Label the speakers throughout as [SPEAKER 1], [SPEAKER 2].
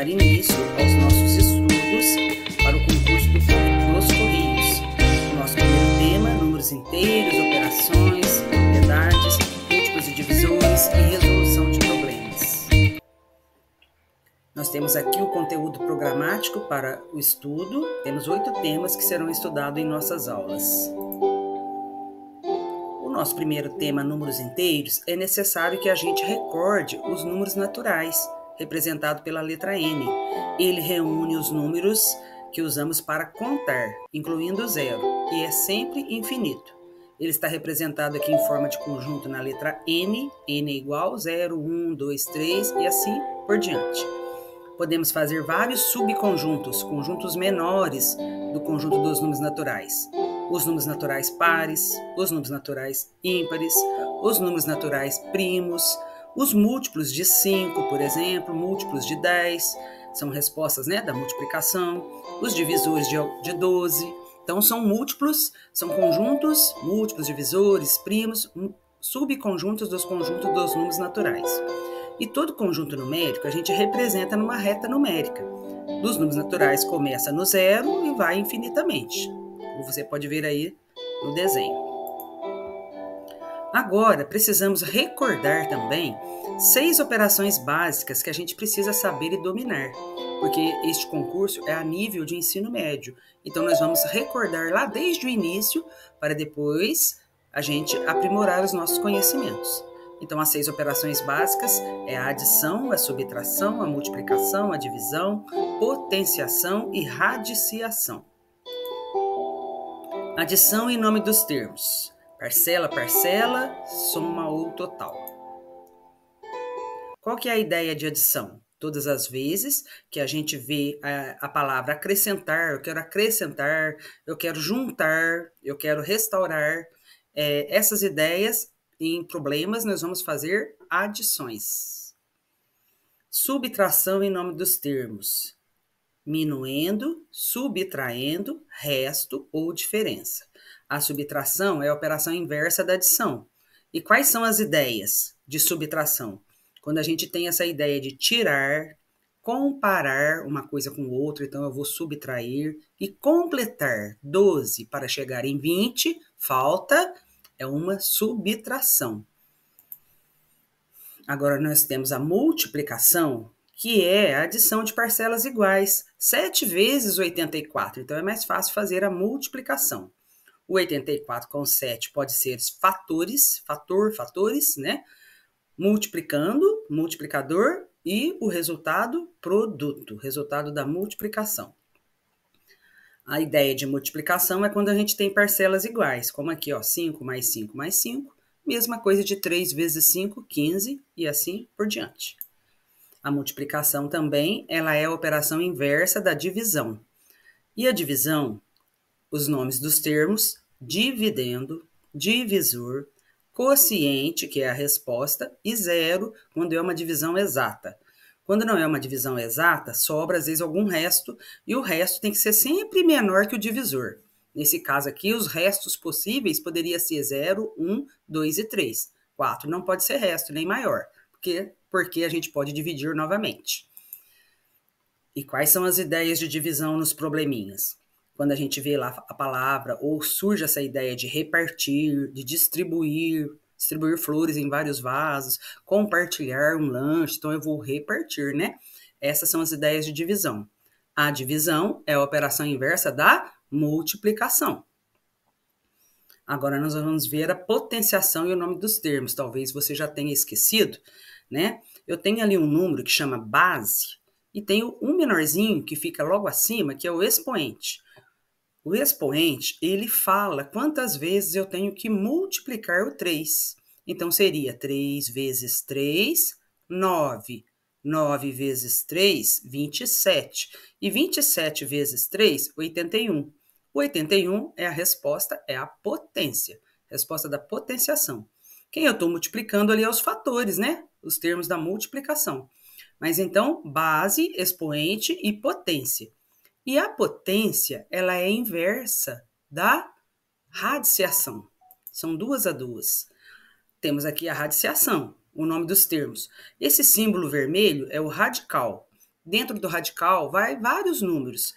[SPEAKER 1] dar início aos nossos estudos para o concurso dos Correios. O nosso primeiro tema, números inteiros, operações, propriedades, múltiplos e divisores e resolução de problemas. Nós temos aqui o conteúdo programático para o estudo. Temos 8 temas que serão estudados em nossas aulas. O nosso primeiro tema, números inteiros, é necessário que a gente recorde os números naturais, representado pela letra N. Ele reúne os números que usamos para contar, incluindo o zero, e é sempre infinito. Ele está representado aqui em forma de conjunto na letra N, N é igual 0, 1, 2, 3 e assim por diante. Podemos fazer vários subconjuntos, conjuntos menores do conjunto dos números naturais. Os números naturais pares, os números naturais ímpares, os números naturais primos, os múltiplos de 5, por exemplo, múltiplos de 10, são respostas, da multiplicação, os divisores de 12. Então, são múltiplos, são conjuntos, múltiplos, divisores, primos, subconjuntos dos conjuntos dos números naturais. E todo conjunto numérico a gente representa numa reta numérica. Dos números naturais começa no zero e vai infinitamente, como você pode ver aí no desenho. Agora, precisamos recordar também 6 operações básicas que a gente precisa saber e dominar, porque este concurso é a nível de ensino médio. Então, nós vamos recordar lá desde o início, para depois a gente aprimorar os nossos conhecimentos. Então, as 6 operações básicas é a adição, a subtração, a multiplicação, a divisão, potenciação e radiciação. Adição em nome dos termos. Parcela, parcela, soma ou total. Qual que é a ideia de adição? Todas as vezes que a gente vê a palavra acrescentar, eu quero juntar, eu quero restaurar, essas ideias em problemas nós vamos fazer adições. Subtração em nome dos termos. Minuendo, subtraindo, resto ou diferença. A subtração é a operação inversa da adição. E quais são as ideias de subtração? Quando a gente tem essa ideia de tirar, comparar uma coisa com outra, então eu vou subtrair e completar 12 para chegar em 20, falta, é uma subtração. Agora nós temos a multiplicação, que é a adição de parcelas iguais, 7 vezes 84, então é mais fácil fazer a multiplicação. O 84 com 7 pode ser fatores, fatores, multiplicando, multiplicador e o resultado, produto, resultado da multiplicação. A ideia de multiplicação é quando a gente tem parcelas iguais, como aqui, 5 mais 5 mais 5, mesma coisa de 3 vezes 5, 15 e assim por diante. A multiplicação também, ela é a operação inversa da divisão. E a divisão, os nomes dos termos, dividendo, divisor, quociente, que é a resposta, e zero, quando é uma divisão exata. Quando não é uma divisão exata, sobra às vezes algum resto, e o resto tem que ser sempre menor que o divisor. Nesse caso aqui, os restos possíveis poderiam ser 0, 1, 2 e 3. 4 não pode ser resto, nem maior, porque a gente pode dividir novamente. E quais são as ideias de divisão nos probleminhas? Quando a gente vê lá a palavra, ou surge essa ideia de repartir, de distribuir flores em vários vasos, compartilhar um lanche, então eu vou repartir, Essas são as ideias de divisão. A divisão é a operação inversa da multiplicação. Agora nós vamos ver a potenciação e o nome dos termos, talvez você já tenha esquecido, Eu tenho ali um número que chama base, e tenho um menorzinho que fica logo acima, que é o expoente. O expoente, ele fala quantas vezes eu tenho que multiplicar o 3. Então, seria 3 vezes 3, 9. 9 vezes 3, 27. E 27 vezes 3, 81. O 81 é a resposta, é a potência. Resposta da potenciação. Quem eu estou multiplicando ali é os fatores, Os termos da multiplicação. Mas então, base, expoente e potência. E a potência, ela é inversa da radiciação. São 2 a 2. Temos aqui a radiciação, o nome dos termos. Esse símbolo vermelho é o radical. dentro do radical vai vários números.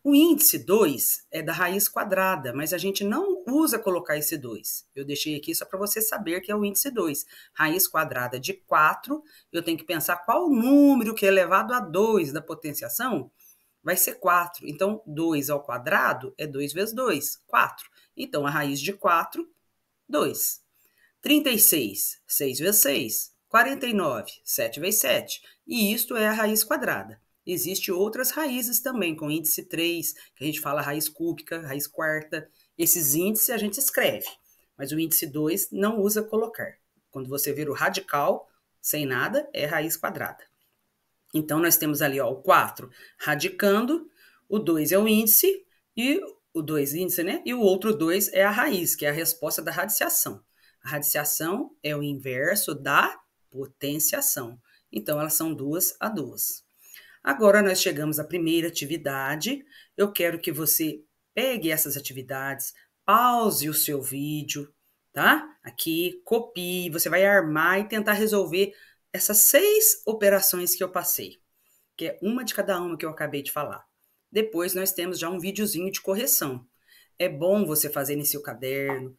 [SPEAKER 1] O índice 2 é da raiz quadrada, mas a gente não usa colocar esse 2. Eu deixei aqui só para você saber que é o índice 2. Raiz quadrada de 4, eu tenho que pensar qual número que é elevado a 2 da potenciação, vai ser 4. Então, 2 ao quadrado é 2 vezes 2, 4. Então, a raiz de 4, 2. 36, 6 vezes 6. 49, 7 vezes 7. E isto é a raiz quadrada. Existem outras raízes também, com índice 3, que a gente fala raiz cúbica, raiz quarta. Esses índices a gente escreve, mas o índice 2 não usa colocar. Quando você ver o radical, sem nada, é raiz quadrada. Então, nós temos ali ó, o 4 radicando, o 2 é o índice, e o 2 índice, né? E o outro 2 é a raiz, que é a resposta da radiciação. A radiciação é o inverso da potenciação. Então, elas são 2 a 2. Agora, nós chegamos à primeira atividade. Eu quero que você pegue essas atividades, pause o seu vídeo, tá? Aqui, copie, você vai armar e tentar resolver essas 6 operações que eu passei, que é uma de cada uma que eu acabei de falar. Depois, nós temos já um videozinho de correção. É bom você fazer em seu caderno,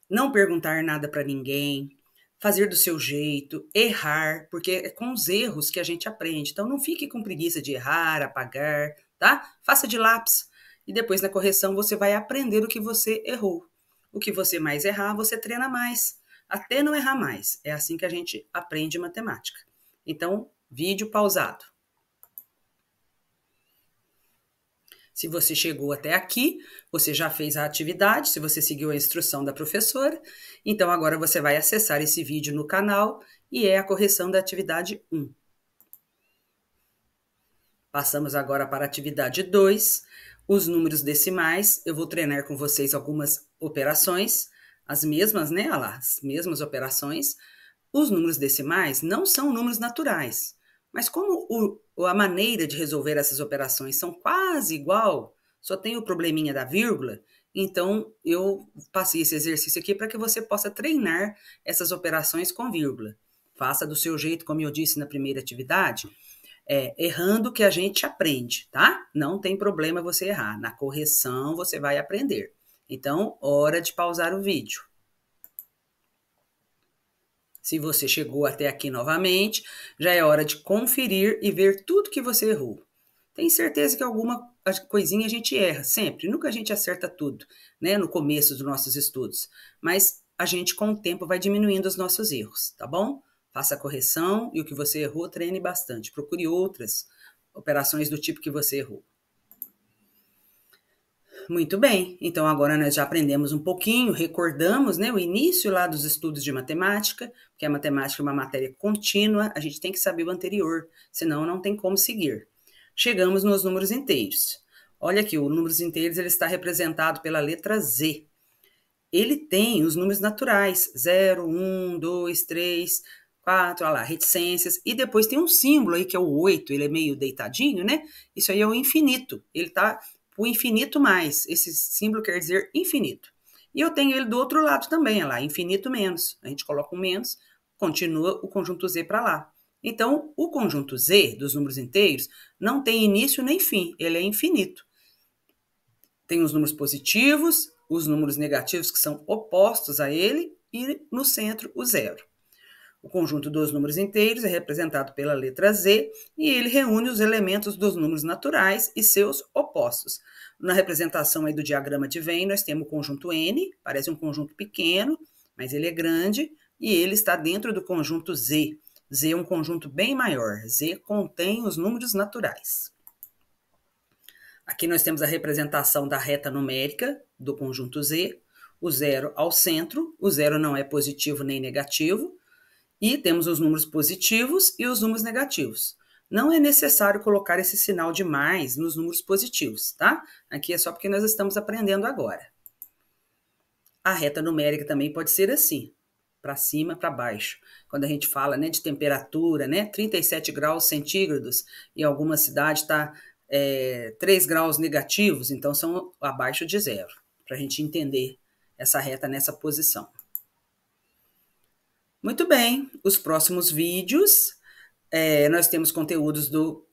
[SPEAKER 1] não perguntar nada para ninguém, fazer do seu jeito, errar, porque é com os erros que a gente aprende. Então, não fique com preguiça de errar, apagar, tá? Faça de lápis. E depois, na correção, você vai aprender o que você errou. O que você mais errar, você treina mais, até não errar mais. É assim que a gente aprende matemática. Então, vídeo pausado. Se você chegou até aqui, você já fez a atividade, se você seguiu a instrução da professora, então agora você vai acessar esse vídeo no canal e é a correção da atividade 1. Passamos agora para a atividade 2, os números decimais. Eu vou treinar com vocês algumas operações, as mesmas, né? Olha lá, as mesmas operações. Os números decimais não são números naturais. Mas como a maneira de resolver essas operações são quase igual, só tem o probleminha da vírgula, então eu passei esse exercício aqui para que você possa treinar essas operações com vírgula. Faça do seu jeito, como eu disse na primeira atividade, errando que a gente aprende, tá? Não tem problema você errar. Na correção você vai aprender. Então, hora de pausar o vídeo. Se você chegou até aqui novamente, já é hora de conferir e ver tudo que você errou. Tenho certeza que alguma coisinha a gente erra, sempre. Nunca a gente acerta tudo, né, no começo dos nossos estudos. Mas a gente, com o tempo, vai diminuindo os nossos erros, tá bom? Faça a correção e o que você errou, treine bastante. Procure outras operações do tipo que você errou. Muito bem, então agora nós já aprendemos um pouquinho, recordamos, né, o início lá dos estudos de matemática, porque a matemática é uma matéria contínua, a gente tem que saber o anterior, senão não tem como seguir. Chegamos nos números inteiros. Olha aqui, o números inteiros ele está representado pela letra Z. Ele tem os números naturais, 0, 1, 2, 3, 4, olha lá, reticências, e depois tem um símbolo aí que é o 8, ele é meio deitadinho, né? Isso aí é o infinito, ele tá o infinito mais, esse símbolo quer dizer infinito. E eu tenho ele do outro lado também, olha lá, infinito menos. A gente coloca um menos, continua o conjunto Z para lá. Então, o conjunto Z dos números inteiros não tem início nem fim, ele é infinito. Tem os números positivos, os números negativos que são opostos a ele e no centro o zero. O conjunto dos números inteiros é representado pela letra Z e ele reúne os elementos dos números naturais e seus opostos. Na representação aí do diagrama de Venn, nós temos o conjunto N, parece um conjunto pequeno, mas ele é grande e ele está dentro do conjunto Z. Z é um conjunto bem maior, Z contém os números naturais. Aqui nós temos a representação da reta numérica do conjunto Z, o zero ao centro, o zero não é positivo nem negativo, e temos os números positivos e os números negativos. Não é necessário colocar esse sinal de mais nos números positivos, tá? Aqui é só porque nós estamos aprendendo agora. A reta numérica também pode ser assim, para cima, para baixo. Quando a gente fala, né, de temperatura, né, 37 graus centígrados, e alguma cidade está 3 graus negativos, então são abaixo de zero, para a gente entender essa reta nessa posição. Muito bem, os próximos vídeos, nós temos conteúdos do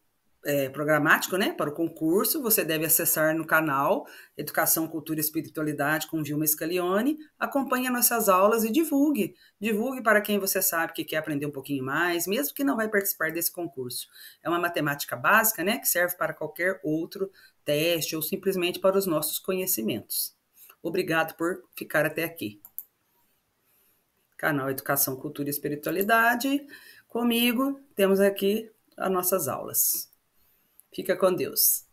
[SPEAKER 1] programático, né, para o concurso, você deve acessar no canal Educação, Cultura e Espiritualidade com Vilma Scalione, acompanhe as nossas aulas e divulgue. Divulgue para quem você sabe que quer aprender um pouquinho mais, mesmo que não vai participar desse concurso. É uma matemática básica, né, que serve para qualquer outro teste ou simplesmente para os nossos conhecimentos. Obrigado por ficar até aqui. Canal Educação, Cultura e Espiritualidade. Comigo, temos aqui as nossas aulas. Fica com Deus.